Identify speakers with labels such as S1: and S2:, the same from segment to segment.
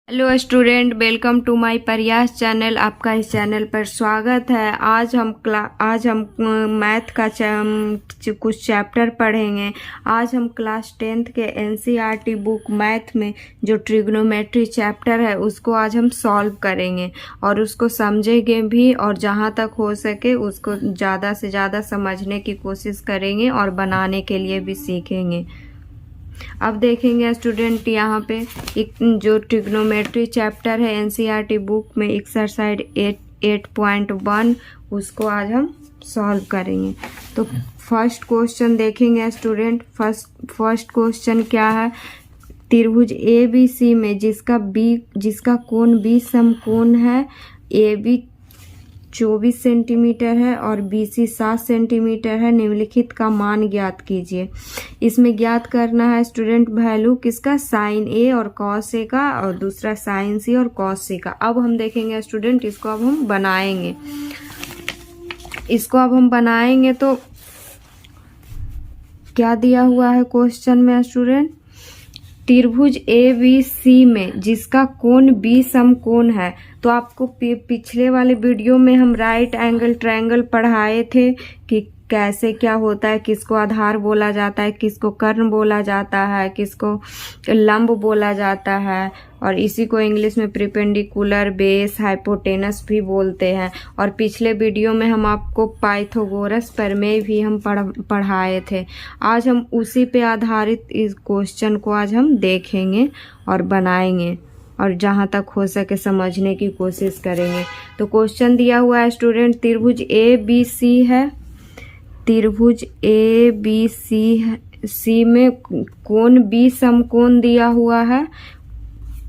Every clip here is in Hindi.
S1: Hello student, welcome to my Prayas channel. आपका इस चैनल पर स्वागत है। आज हम मैथ का कुछ चैप्टर पढ़ेंगे। आज हम क्लास 10th के एनसीईआरटी बुक मैथ में जो ट्रिग्नोमेट्री चैप्टर है उसको आज हम सॉल्व करेंगे और उसको समझेंगे भी, और जहाँ तक हो सके उसको ज़्यादा से ज़्यादा समझने की कोशिश करेंगे और बनाने के लिए भी सीखेंगे। अब देखेंगे स्टूडेंट, यहाँ पे एक जो ट्रिग्नोमेट्री चैप्टर है एनसीईआरटी बुक में एक्सरसाइज 8.1 उसको आज हम सॉल्व करेंगे। तो फर्स्ट क्वेश्चन देखेंगे स्टूडेंट। फर्स्ट क्वेश्चन क्या है? त्रिभुज ए बी सी में जिसका कोण बी समकोण है, ए बी 24 सेंटीमीटर है और BC 7 सेंटीमीटर है, निम्नलिखित का मान ज्ञात कीजिए। इसमें ज्ञात करना है स्टूडेंट वैल्यू किसका, साइन ए और कॉस ए का, और दूसरा साइन सी और कॉस सी का। अब हम देखेंगे स्टूडेंट, इसको अब हम बनाएंगे। तो क्या दिया हुआ है क्वेश्चन में स्टूडेंट? त्रिभुज ए बी सी में जिसका कोण बी समकोण है। तो आपको पिछले वाले वीडियो में हम राइट एंगल ट्रायंगल पढ़ाए थे कि कैसे क्या होता है, किसको आधार बोला जाता है, किसको कर्ण बोला जाता है, किसको लंब बोला जाता है, और इसी को इंग्लिश में परपेंडिकुलर, बेस, हाइपोटेनस भी बोलते हैं। और पिछले वीडियो में हम आपको पाइथागोरस प्रमेय भी हम पढ़ाए थे। आज हम उसी पे आधारित इस क्वेश्चन को आज हम देखेंगे और बनाएंगे और जहाँ तक हो सके समझने की कोशिश करेंगे। तो क्वेश्चन दिया हुआ है स्टूडेंट, त्रिभुज ए बी सी है। त्रिभुज ए बी सी में कोण बी समकोण दिया हुआ है।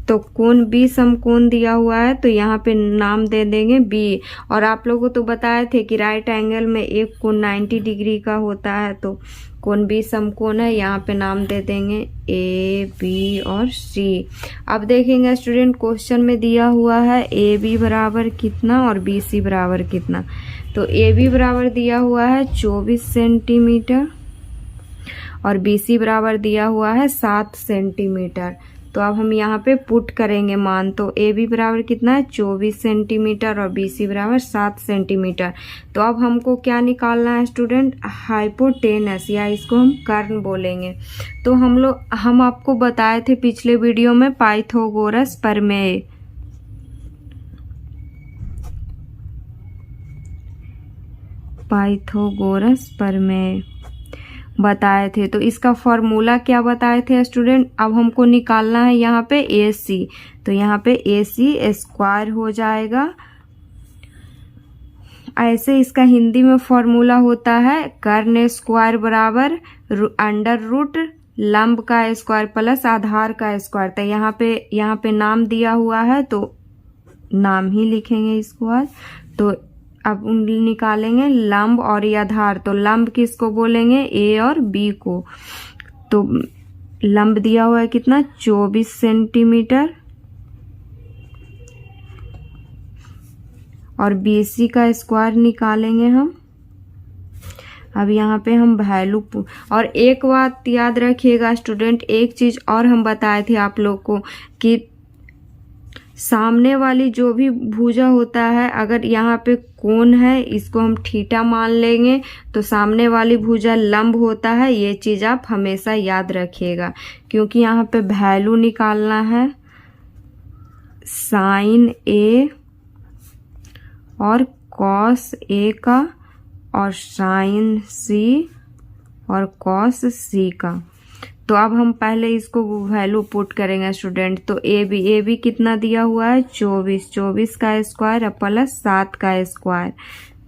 S1: तो कोण बी समकोण दिया हुआ है तो यहाँ पे नाम दे देंगे बी। और आप लोगों को तो बताए थे कि राइट एंगल में एक कोण 90 डिग्री का होता है, तो कोण बी समकोण है, यहाँ पे नाम दे देंगे ए बी और सी। अब देखेंगे स्टूडेंट, क्वेश्चन में दिया हुआ है ए बी बराबर कितना और बी सी बराबर कितना। तो ए बी बराबर दिया हुआ है 24 सेंटीमीटर और बी सी बराबर दिया हुआ है 7 सेंटीमीटर। तो अब हम यहाँ पे पुट करेंगे मान। तो ए बी बराबर कितना है, 24 सेंटीमीटर और बी सी बराबर 7 सेंटीमीटर। तो अब हमको क्या निकालना है स्टूडेंट, हाइपोटेनस, या इसको हम कर्ण बोलेंगे। तो हम आपको बताए थे पिछले वीडियो में पाइथागोरस प्रमेय। पाइथागोरस प्रमेय बताए थे। तो इसका फॉर्मूला क्या बताए थे स्टूडेंट? अब हमको निकालना है यहाँ पे ए सी। तो यहाँ पे ए सी स्क्वायर हो जाएगा। ऐसे इसका हिंदी में फॉर्मूला होता है कर्ण स्क्वायर बराबर अंडर रूट लंब का स्क्वायर प्लस आधार का स्क्वायर। तो यहाँ पे नाम दिया हुआ है तो नाम ही लिखेंगे इसको आज। तो अब निकालेंगे लंब और ये आधार। तो लंब किसको बोलेंगे, ए और बी को। तो लंब दिया हुआ है कितना, 24 सेंटीमीटर, और BC का स्क्वायर निकालेंगे हम। अब यहाँ पे हम वैल्यू, और एक बात याद रखिएगा स्टूडेंट, एक चीज और हम बताए थे आप लोग को कि सामने वाली जो भी भुजा होता है, अगर यहाँ पे कोण है इसको हम थीटा मान लेंगे, तो सामने वाली भुजा लंब होता है। ये चीज आप हमेशा याद रखिएगा, क्योंकि यहाँ पे वैल्यू निकालना है साइन ए और कॉस ए का और साइन सी और कॉस सी का। तो अब हम पहले इसको वैल्यू पुट करेंगे स्टूडेंट। तो ए बी कितना दिया हुआ है, 24 का स्क्वायर प्लस 7 का स्क्वायर।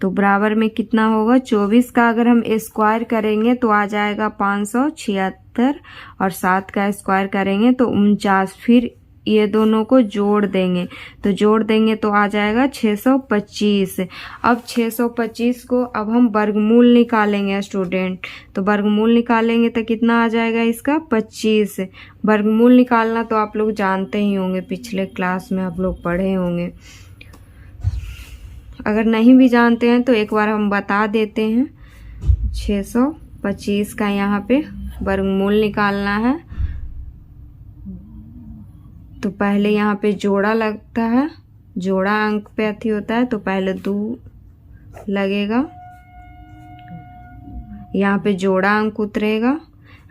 S1: तो बराबर में कितना होगा, 24 का अगर हम स्क्वायर करेंगे तो आ जाएगा 576, और 7 का स्क्वायर करेंगे तो 49। फिर ये दोनों को जोड़ देंगे, तो जोड़ देंगे तो आ जाएगा 625। अब 625 को अब हम वर्गमूल निकालेंगे स्टूडेंट। तो वर्गमूल निकालेंगे तो कितना आ जाएगा इसका, 25। वर्गमूल निकालना तो आप लोग जानते ही होंगे, पिछले क्लास में आप लोग पढ़े होंगे। अगर नहीं भी जानते हैं तो एक बार हम बता देते हैं। 625 का यहाँ पे वर्गमूल निकालना है। तो पहले यहाँ पे जोड़ा लगता है, जोड़ा अंक पे अथी होता है, तो पहले 2 लगेगा, यहाँ पे जोड़ा अंक उतरेगा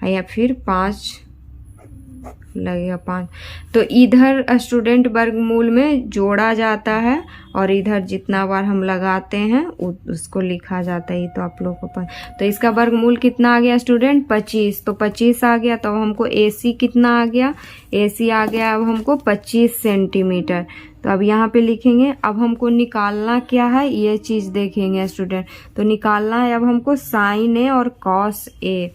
S1: या फिर 5 लगेगा 5। तो इधर स्टूडेंट वर्गमूल में जोड़ा जाता है और इधर जितना बार हम लगाते हैं उसको लिखा जाता है। ये तो आप लोग को पता। तो इसका वर्गमूल कितना आ गया स्टूडेंट 25। तो 25 आ गया, तो हमको AC कितना आ गया, AC आ गया अब हमको 25 सेंटीमीटर। तो अब यहाँ पे लिखेंगे। अब हमको निकालना क्या है ये चीज़ देखेंगे स्टूडेंट। तो निकालना है अब हमको साइन A और कॉस A।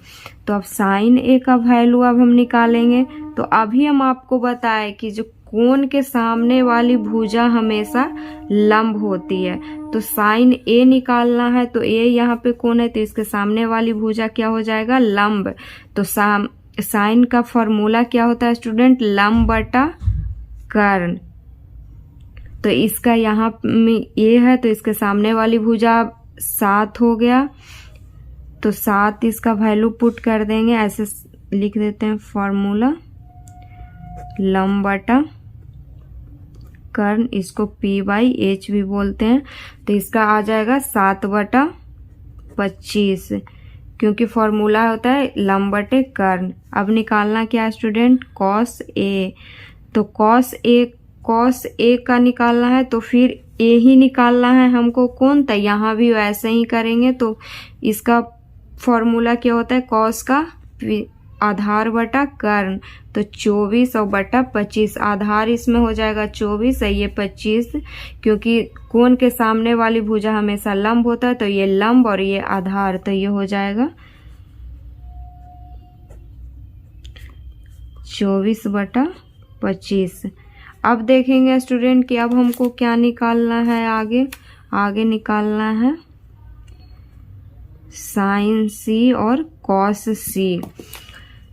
S1: तो अब साइन A का वैल्यू अब हम निकालेंगे। तो अभी हम आपको बताएं कि जो कोण के सामने वाली भुजा हमेशा लंब होती है। तो साइन A निकालना है, तो A यहाँ पे कोण है, तो इसके सामने वाली भुजा क्या हो जाएगा, लंब। तो साइन का फॉर्मूला क्या होता है स्टूडेंट, लंब बटा कर्ण। तो इसका यहाँ में A है, तो इसके सामने वाली भुजा 7 हो गया, तो 7 इसका वैल्यू पुट कर देंगे। ऐसे लिख देते हैं फॉर्मूला, लंब बटा कर्ण, इसको P/H भी बोलते हैं। तो इसका आ जाएगा 7/25, क्योंकि फॉर्मूला होता है लंब बटे कर्ण। अब निकालना क्या है स्टूडेंट, कॉस A। तो कॉस A का निकालना है, तो फिर A ही निकालना है हमको कोण, तो यहाँ भी वैसे ही करेंगे। तो इसका फॉर्मूला क्या होता है, कॉस का आधार बटा कर्ण। तो 24 और बटा 25, आधार इसमें हो जाएगा 24 और ये 25, क्योंकि कोण के सामने वाली भुजा हमेशा लंब होता है, तो ये लंब और ये आधार, तो ये हो जाएगा 24/25। अब देखेंगे स्टूडेंट कि अब हमको क्या निकालना है, आगे निकालना है साइन C और कॉस C।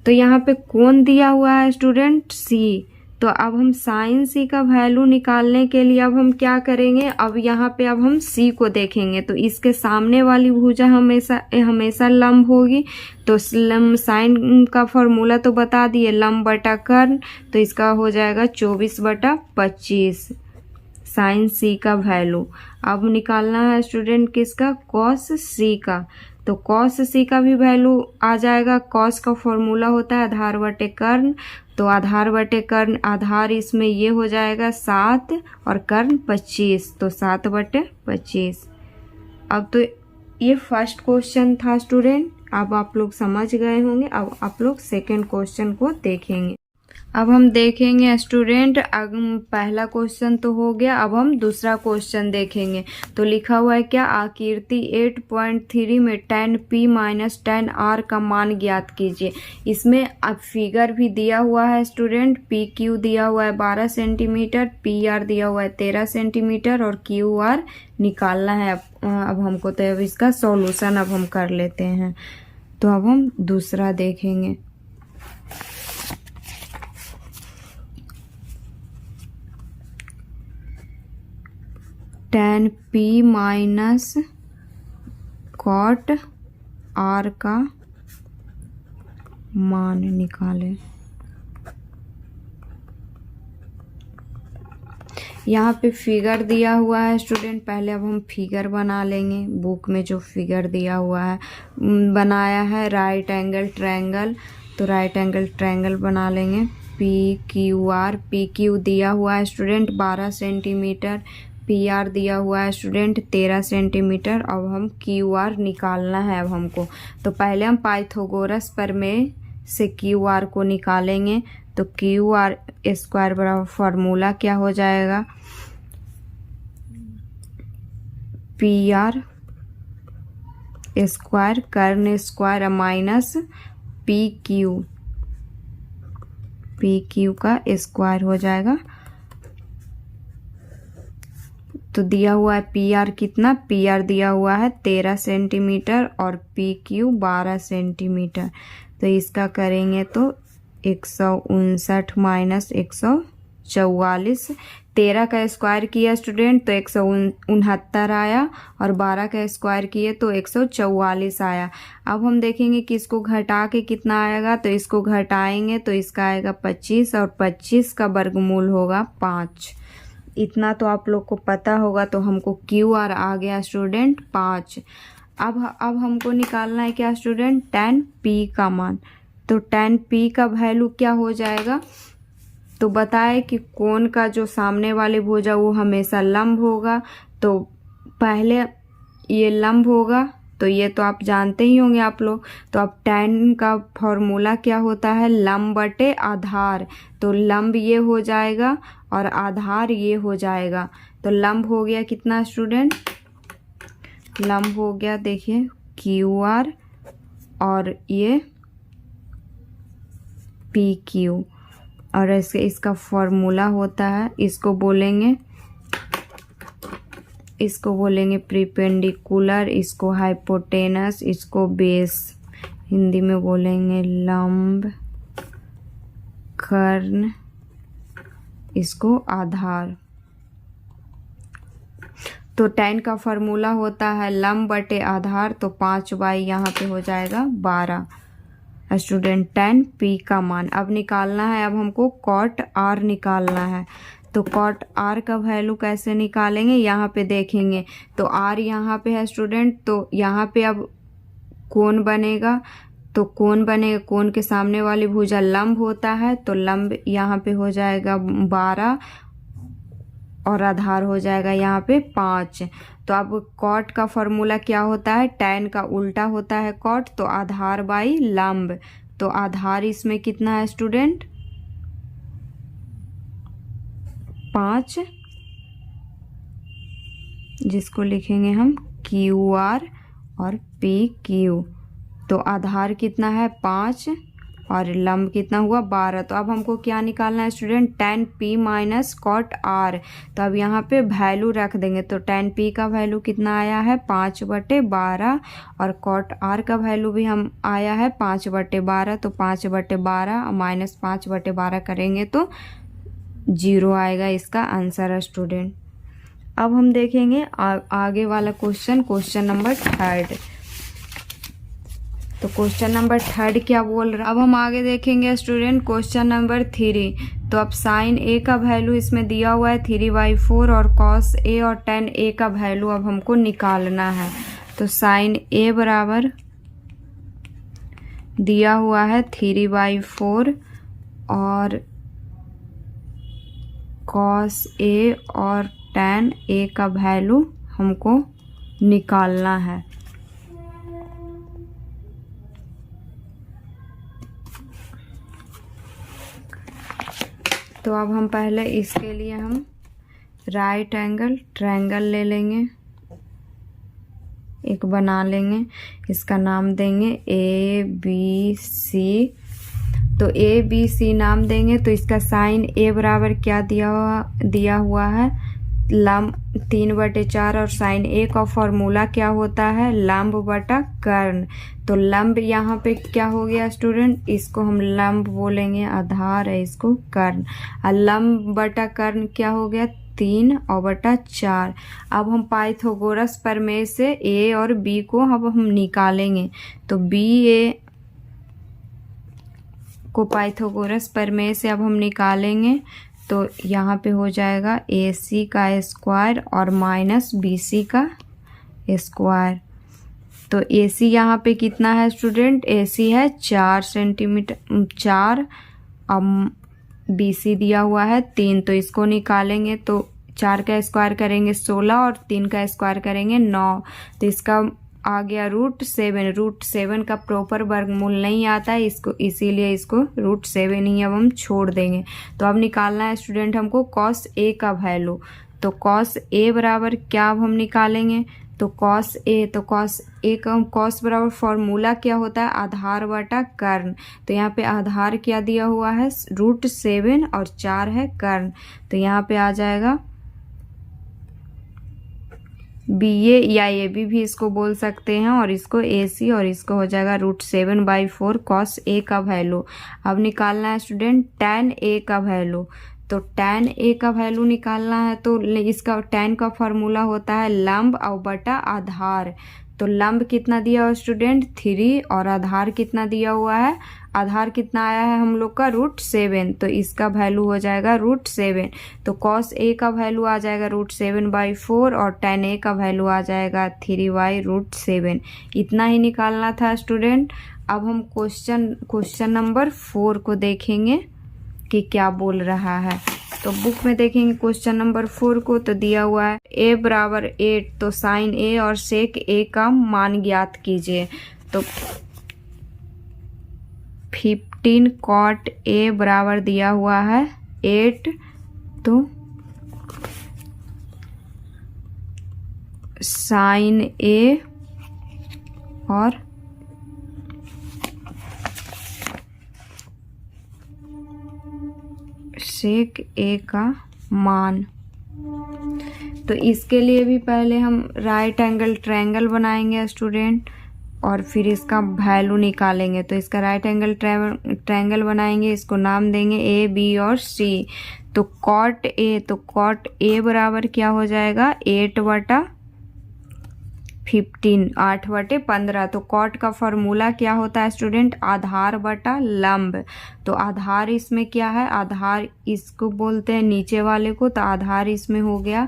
S1: तो यहाँ पे कोण दिया हुआ है स्टूडेंट C। तो अब हम साइन C का वैल्यू निकालने के लिए अब हम क्या करेंगे, अब यहाँ पे अब हम C को देखेंगे। तो इसके सामने वाली भुजा हमेशा लंब होगी। तो साइन का फॉर्मूला तो बता दिए, लंब बटा कर्ण। तो इसका हो जाएगा 24/25 साइन C का वैल्यू। अब निकालना है स्टूडेंट किसका, कॉस C का। तो कॉस C का भी वैल्यू आ जाएगा। कॉस का फॉर्मूला होता है आधार बटे कर्ण। तो आधार बटे कर्ण, आधार इसमें ये हो जाएगा 7 और कर्ण 25, तो 7/25। अब तो ये फर्स्ट क्वेश्चन था स्टूडेंट, अब आप लोग समझ गए होंगे। अब आप लोग सेकेंड क्वेश्चन को देखेंगे। अब हम देखेंगे स्टूडेंट, पहला क्वेश्चन तो हो गया, अब हम दूसरा क्वेश्चन देखेंगे। तो लिखा हुआ है क्या, आकृति 8.3 में tan P - tan R का मान ज्ञात कीजिए। इसमें अब फिगर भी दिया हुआ है स्टूडेंट, PQ दिया हुआ है 12 सेंटीमीटर, PR दिया हुआ है 13 सेंटीमीटर और QR निकालना है अब हमको। तो अब इसका सॉल्यूशन अब हम कर लेते हैं। तो अब हम दूसरा देखेंगे। tan P - cot R का मान निकालें। यहाँ पे फिगर दिया हुआ है स्टूडेंट, पहले अब हम फिगर बना लेंगे। बुक में जो फिगर दिया हुआ है बनाया है राइट एंगल ट्रायंगल। तो राइट एंगल ट्रायंगल बना लेंगे। PQR, PQ दिया हुआ है स्टूडेंट 12 सेंटीमीटर, PR दिया हुआ है स्टूडेंट 13 सेंटीमीटर। अब हम QR निकालना है अब हमको। तो पहले हम पाइथागोरस प्रमेय से QR को निकालेंगे। तो QR स्क्वायर बराबर फॉर्मूला क्या हो जाएगा, PR स्क्वायर कर्ण स्क्वायर माइनस PQ का स्क्वायर हो जाएगा। तो दिया हुआ है PR कितना, PR दिया हुआ है 13 सेंटीमीटर और PQ 12 सेंटीमीटर। तो इसका करेंगे तो 159 - 159 144। 13 का स्क्वायर किया स्टूडेंट तो 169 आया, और 12 का स्क्वायर किए तो 144 आया। अब हम देखेंगे कि इसको घटा के कितना आएगा, तो इसको घटाएंगे तो इसका आएगा 25, और 25 का वर्गमूल होगा 5। इतना तो आप लोग को पता होगा। तो हमको क्यू आर आ गया स्टूडेंट 5। अब हमको निकालना है क्या स्टूडेंट, tan p का मान। तो tan p का वैल्यू क्या हो जाएगा, तो बताए कि कोण का जो सामने वाले भुजा वो हमेशा लंब होगा। तो पहले ये लंब होगा, तो ये तो आप जानते ही होंगे आप लोग। तो अब tan का फॉर्मूला क्या होता है, लंब बटे आधार। तो लंब ये हो जाएगा और आधार ये हो जाएगा। तो लंब हो गया कितना स्टूडेंट, लंब हो गया देखिए QR, और ये PQ, और इसका फॉर्मूला होता है, इसको बोलेंगे प्रीपेंडिकुलर, इसको हाइपोटेनस, इसको बेस, हिंदी में बोलेंगे लंब, कर्ण, इसको आधार। तो tan का फॉर्मूला होता है लंब बटे आधार। तो 5/, यहाँ पे हो जाएगा 12 स्टूडेंट tan p का मान। अब निकालना है, अब हमको cot r निकालना है। तो cot r का वैल्यू कैसे निकालेंगे, यहाँ पे देखेंगे तो r यहाँ पे है स्टूडेंट। तो यहाँ पे अब कोण बनेगा, तो कोण बनेगा, कोण के सामने वाली भुजा लंब होता है। तो लंब यहाँ पे हो जाएगा 12, और आधार हो जाएगा यहाँ पे 5। तो अब कॉट का फॉर्मूला क्या होता है, tan का उल्टा होता है कॉट। तो आधार बाई लंब। तो आधार इसमें कितना है स्टूडेंट, 5, जिसको लिखेंगे हम QR और PQ। तो आधार कितना है 5, और लंब कितना हुआ 12। तो अब हमको क्या निकालना है student, tan p minus cot r। तो अब यहाँ पे वैल्यू रख देंगे। तो tan p का वैल्यू कितना आया है 5/12, और cot r का वैल्यू भी हम आया है 5/12। तो 5/12 माइनस 5/12 करेंगे तो 0 आएगा इसका आंसर है स्टूडेंट। अब हम देखेंगे आगे वाला क्वेश्चन नंबर 3। तो क्वेश्चन नंबर 3 क्या बोल रहा है, अब हम आगे देखेंगे स्टूडेंट क्वेश्चन नंबर 3। तो अब साइन a का वैल्यू इसमें दिया हुआ है 3/4, और cos a और tan a का वैल्यू अब हमको निकालना है। तो साइन a बराबर दिया हुआ है 3/4, और cos a और tan a का वैल्यू हमको निकालना है। तो अब हम पहले इसके लिए हम राइट एंगल ट्रायंगल ले लेंगे, एक बना लेंगे, इसका नाम देंगे ABC। तो ABC नाम देंगे। तो इसका साइन A बराबर क्या दिया हुआ है, लंब 3/4, और साइन A का फॉर्मूला क्या होता है, लंब बटा कर्ण। तो लंब यहाँ पे क्या हो गया स्टूडेंट, इसको हम लंब बोलेंगे, आधार है, इसको कर्ण। और लंब बटा कर्ण क्या हो गया 3/4। अब हम पाइथागोरस प्रमेय से A और B को अब हम निकालेंगे। तो BA को पाइथागोरस प्रमेय से अब हम निकालेंगे। तो यहाँ पे हो जाएगा AC का स्क्वायर और माइनस BC का स्क्वायर। तो AC यहाँ पे कितना है स्टूडेंट, AC है 4 सेंटीमीटर 4, अब BC दिया हुआ है 3। तो इसको निकालेंगे। तो 4 का स्क्वायर करेंगे 16, और 3 का स्क्वायर करेंगे 9। तो इसका आ गया √7। √7 का प्रॉपर वर्गमूल नहीं आता है इसको, इसीलिए इसको √7 ही अब हम छोड़ देंगे। तो अब निकालना है स्टूडेंट हमको cos A का वैल्यू। तो cos A बराबर क्या अब हम निकालेंगे, तो cos A का cos बराबर फॉर्मूला क्या होता है, आधार बटा कर्ण। तो यहाँ पे आधार क्या दिया हुआ है √7, और 4 है कर्ण। तो यहाँ पे आ जाएगा BA या AB भी इसको बोल सकते हैं, और इसको AC, और इसको हो जाएगा √7/4 cos A का वैल्यू। अब निकालना है स्टूडेंट tan A का वैल्यू। तो tan a का वैल्यू निकालना है तो इसका tan का फॉर्मूला होता है लंब और बटा आधार। तो लंब कितना दिया हुआ स्टूडेंट 3 और आधार कितना दिया हुआ है, आधार कितना आया है हम लोग का √7, तो इसका वैल्यू हो जाएगा √7। तो cos a का वैल्यू आ जाएगा √7/4 और tan a का वैल्यू आ जाएगा 3/√7। इतना ही निकालना था स्टूडेंट। अब हम क्वेश्चन नंबर 4 को देखेंगे कि क्या बोल रहा है। तो बुक में देखेंगे क्वेश्चन नंबर 4 को, तो दिया हुआ है a बराबर 8, तो साइन a और सेक a का मान ज्ञात कीजिए। तो 15 cot a बराबर दिया हुआ है 8, तो साइन a और सेक a का मान। तो इसके लिए भी पहले हम राइट एंगल ट्रायंगल बनाएंगे स्टूडेंट और फिर इसका वैल्यू निकालेंगे। तो इसका राइट एंगल ट्रायंगल बनाएंगे, इसको नाम देंगे ए बी और सी। तो कॉट ए, तो कॉट ए बराबर क्या हो जाएगा 8/15, 8/15। तो कॉट का फॉर्मूला क्या होता है स्टूडेंट, आधार बटा लंब। तो आधार इसमें क्या है, आधार इसको बोलते हैं नीचे वाले को, तो आधार इसमें हो गया,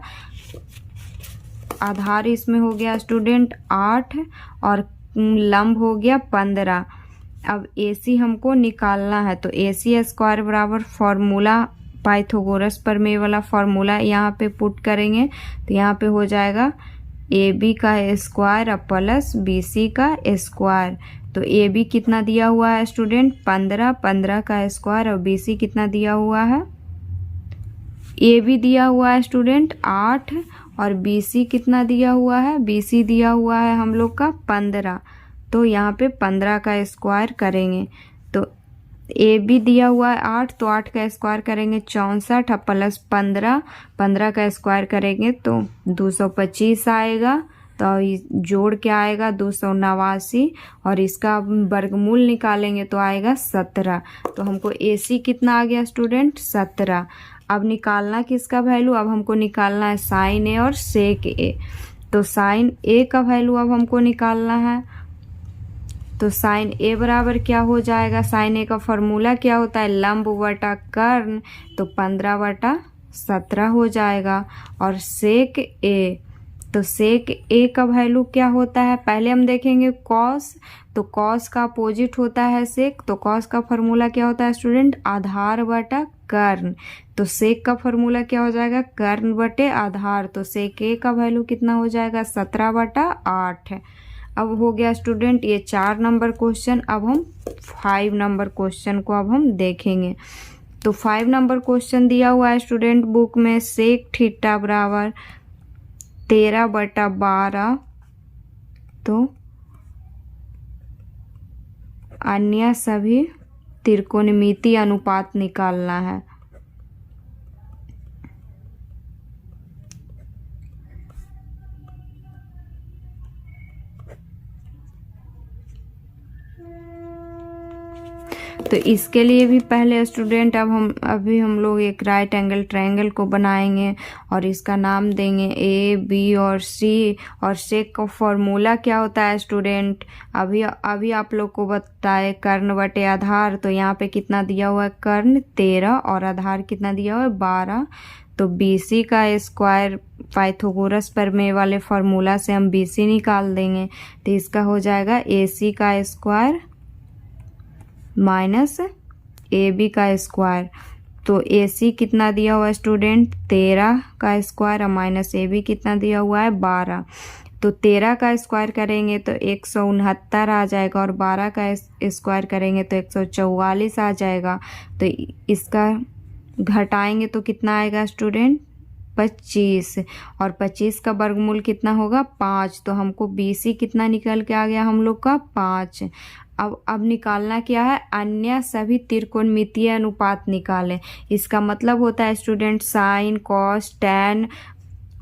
S1: आधार इसमें हो गया स्टूडेंट 8 और लंब हो गया 15। अब AC हमको निकालना है, तो AC स्क्वायर बराबर फॉर्मूला पाइथागोरस प्रमेय वाला फॉर्मूला यहाँ पे पुट करेंगे। तो यहाँ पे हो जाएगा AB का स्क्वायर और प्लस BC का स्क्वायर। तो AB कितना दिया हुआ है स्टूडेंट 15, 15 का स्क्वायर, और BC कितना दिया हुआ है, AB दिया हुआ है स्टूडेंट 8 और BC कितना दिया हुआ है, BC दिया हुआ है हम लोग का 15। तो यहाँ पे 15 का स्क्वायर करेंगे। तो AB दिया हुआ है 8, तो 8 का स्क्वायर करेंगे 64 और प्लस 15, 15 का स्क्वायर करेंगे तो 225 आएगा। तो जोड़ क्या आएगा 289, और इसका वर्गमूल निकालेंगे तो आएगा 17। तो हमको AC कितना आ गया स्टूडेंट 17। अब निकालना किसका वैल्यू, अब हमको निकालना है साइन A और सेक A। तो साइन A का वैल्यू अब हमको निकालना है। तो साइन A बराबर क्या हो जाएगा, साइन A का फॉर्मूला क्या होता है लंब बटा कर्ण, तो 15/17 हो जाएगा। और सेक A, तो सेक A का वैल्यू क्या होता है, पहले हम देखेंगे कॉस। तो कॉस का अपोजिट होता है सेक। तो कॉस का फॉर्मूला क्या होता है स्टूडेंट आधार बटा कर्ण। तो सेक का फॉर्मूला क्या हो जाएगा कर्ण बटे आधार। तो सेक A का वैल्यू कितना हो जाएगा 17/8। अब हो गया स्टूडेंट ये 4 नंबर क्वेश्चन। अब हम 5 नंबर क्वेश्चन को अब हम देखेंगे। तो 5 नंबर क्वेश्चन दिया हुआ है स्टूडेंट बुक में सेक थीटा बराबर 13/12। तो अन्य सभी त्रिकोणमितीय अनुपात निकालना है। तो इसके लिए भी पहले स्टूडेंट अभी हम लोग एक राइट एंगल ट्रायंगल को बनाएंगे और इसका नाम देंगे A B और C। और सेक का फॉर्मूला क्या होता है स्टूडेंट, अभी आप लोग को बताए कर्ण बटे आधार। तो यहाँ पे कितना दिया हुआ है कर्ण 13 और आधार कितना दिया हुआ है 12। तो BC का स्क्वायर पाइथागोरस प्रमेय वाले फॉर्मूला से हम BC निकाल देंगे। तो इसका हो जाएगा AC का स्क्वायर माइनस AB का स्क्वायर। तो AC कितना दिया हुआ है स्टूडेंट 13 का स्क्वायर और माइनस AB कितना दिया हुआ है 12। तो 13 का स्क्वायर करेंगे तो 169 आ जाएगा और 12 का स्क्वायर करेंगे तो 144 आ जाएगा। तो इसका घटाएंगे तो कितना आएगा स्टूडेंट 25, और 25 का वर्गमूल कितना होगा 5। तो हमको BC कितना निकल के आ गया हम लोग का 5। अब निकालना क्या है अन्य सभी त्रिकोणमितीय अनुपात निकालें। इसका मतलब होता है student sine cos tan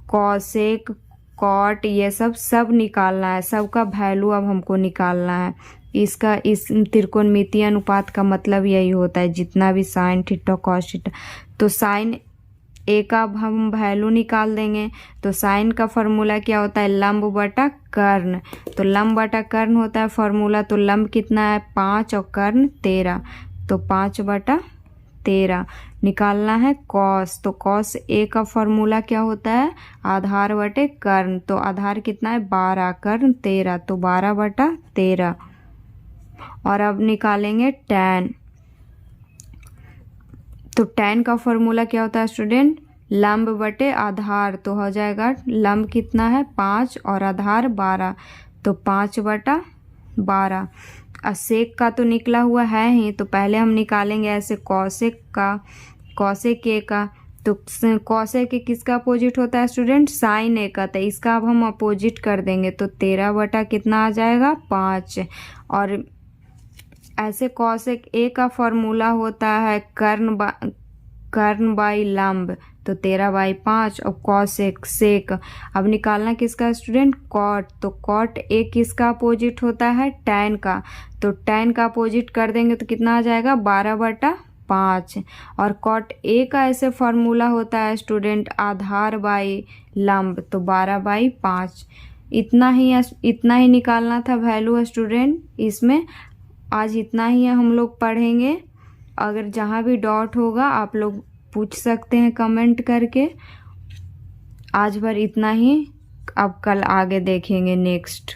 S1: cosec cot ये सब निकालना है, सबका वैल्यू अब हमको निकालना है। इस त्रिकोणमितीय अनुपात का मतलब यही होता है जितना भी साइन थीटा कॉस थीटा। तो साइन ए का अब हम वैल्यू निकाल देंगे। तो साइन का फॉर्मूला क्या होता है, लंब बटा कर्ण। तो लंब बटा कर्ण होता है फॉर्मूला। तो लंब कितना है 5 और कर्ण 13, तो 5/13 निकालना है कॉस। तो कॉस ए का फॉर्मूला क्या होता है, आधार बटे कर्ण। तो आधार कितना है 12, कर्ण 13, तो 12/13। और अब निकालेंगे टैन। तो टैन का फॉर्मूला क्या होता है स्टूडेंट, लंब बटे आधार। तो हो जाएगा लंब कितना है 5 और आधार 12, तो 5/12। सेक का तो निकला हुआ है ही, तो पहले हम निकालेंगे ऐसे कॉसेक का, कॉसेक ए का। तो कॉसेक ए किसका अपोजिट होता है स्टूडेंट, साइन ए का। तो इसका अब हम अपोजिट कर देंगे। तो 13 कितना आ जाएगा 5। और ऐसे कॉसेक ए का फॉर्मूला होता है कर्ण बाई लंब। तो 13/5 और कॉसेक सेक। अब निकालना किसका स्टूडेंट, कॉट। तो कॉट ए किसका अपोजिट होता है, टैन का। तो टैन का अपोजिट कर देंगे तो कितना आ जाएगा 12/5। और कॉट ए का ऐसे फॉर्मूला होता है स्टूडेंट आधार बाई लंब। तो 12/5। इतना ही निकालना था वैल्यू स्टूडेंट। इसमें आज इतना ही हम लोग पढ़ेंगे। अगर जहाँ भी डॉट होगा आप लोग पूछ सकते हैं कमेंट करके। आज भर इतना ही, अब कल आगे देखेंगे नेक्स्ट।